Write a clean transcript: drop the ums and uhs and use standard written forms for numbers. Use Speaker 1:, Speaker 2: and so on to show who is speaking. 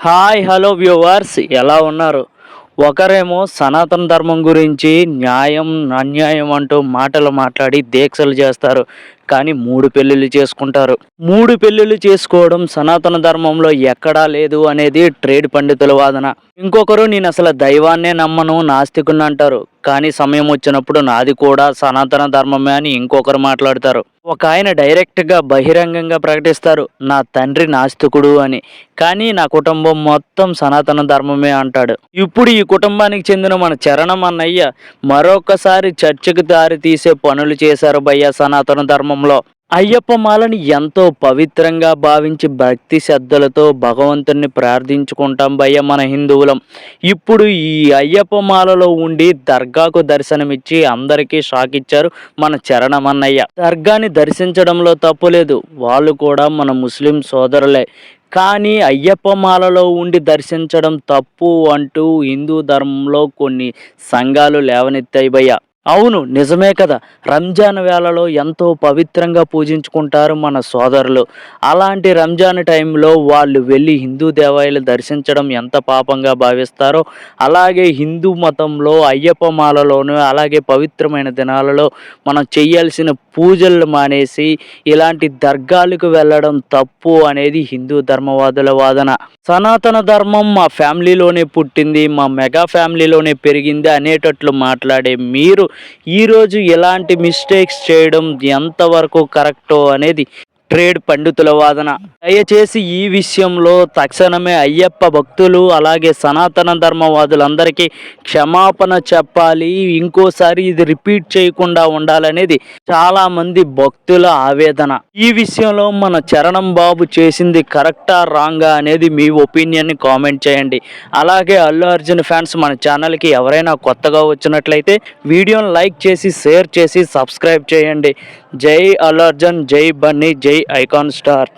Speaker 1: Hi hello viewers ఎలా ఉన్నారు? ఒకరేమో సనాతన ధర్మం గురించి న్యాయం, అన్యాయం అంటూ మాటలు మాట్లాడి దీక్షలు చేస్తారు. కానీ 3 పెళ్ళిళ్ళు చేసుకుంటారు. 3 పెళ్ళిళ్ళు చేసుకోవడం సనాతన ధర్మంలో ఎక్కడా లేదు అనేది ట్రేడ్ పండితుల వాదన. ఇంకొకరు నేనసల దైవాన్నే నమ్మను, నాస్తికుడిని అంటారు. కానీ సమయం వచ్చినప్పుడు నాది కూడా సనాతన ధర్మమే అని ఇంకొకరు మాట్లాడతారు. ఒకాయన డైరెక్ట్‌గా బహిరంగంగా ప్రకటిస్తారు. నా తండ్రి నాస్తికుడు అని. కానీ నా కుటుంబం మొత్తం సనాతన ధర్మమే అంటాడు. ఇప్పుడు ఈ కుటుంబానికి చెందిన మన చరణం అన్నయ్య మరొకసారి చర్చకు దారి తీసే పనులు చేశారు భయ్యా సనాతన ధర్మంలో. అయ్యప్ప మాలని ఎంతో పవిత్రంగా భావించి భక్తి శ్రద్ధలతో భగవంతుణ్ణి ప్రార్థించుకుంటాం భయ్య మన హిందువులం. ఇప్పుడు ఈ అయ్యప్ప మాలలో ఉండి దర్గాకు దర్శనమిచ్చి అందరికీ షాక్ ఇచ్చారు మన చరణమన్నయ్య. దర్గాని దర్శించడంలో తప్పు లేదు. వాళ్ళు కూడా మన ముస్లిం సోదరులే. కానీ అయ్యప్ప మాలలో ఉండి దర్శించడం తప్పు అంటూ హిందూ ధర్మంలో కొన్ని సంఘాలు లేవనెత్తాయి భయ్య. అవును నిజమే కదా. రంజాన్ వేళలో ఎంతో పవిత్రంగా పూజించుకుంటారు మన సోదరులు. అలాంటి రంజాన్ టైంలో వాళ్ళు వెళ్ళి హిందూ దేవాలయాలు దర్శించడం ఎంత పాపంగా భావిస్తారో, అలాగే హిందూ మతంలో అయ్యప్ప మాలలోను అలాగే పవిత్రమైన దినాలలో మనం చేయాల్సిన పూజలు మానేసి ఇలాంటి దర్గాలకు వెళ్ళడం తప్పు అనేది హిందూ ధర్మవాదుల వాదన. సనాతన ధర్మం మా ఫ్యామిలీలోనే పుట్టింది, మా మెగా ఫ్యామిలీలోనే పెరిగింది అనేటట్లు మాట్లాడే మీరు ఈరోజు ఎలాంటి మిస్టేక్స్ చేయడం ఎంతవరకు కరెక్టో అనేది ట్రేడ్ పండితుల వాదన. దయచేసి ఈ విషయంలో తక్షణమే అయ్యప్ప భక్తులు అలాగే సనాతన ధర్మవాదులందరికీ క్షమాపణ చెప్పాలి. ఇంకోసారి ఇది రిపీట్ చేయకుండా ఉండాలనేది చాలా మంది భక్తుల ఆవేదన. ఈ విషయంలో మన చరణం బాబు చేసింది కరెక్టా రాంగా అనేది మీ ఒపీనియన్ని కామెంట్ చేయండి. అలాగే అల్లు అర్జున్ ఫ్యాన్స్ మన ఛానల్కి ఎవరైనా కొత్తగా వచ్చినట్లయితే వీడియోని లైక్ చేసి షేర్ చేసి సబ్స్క్రైబ్ చేయండి. జై అల్లు అర్జున్, జై బన్నీ, జై ఐకాన్ స్టార్.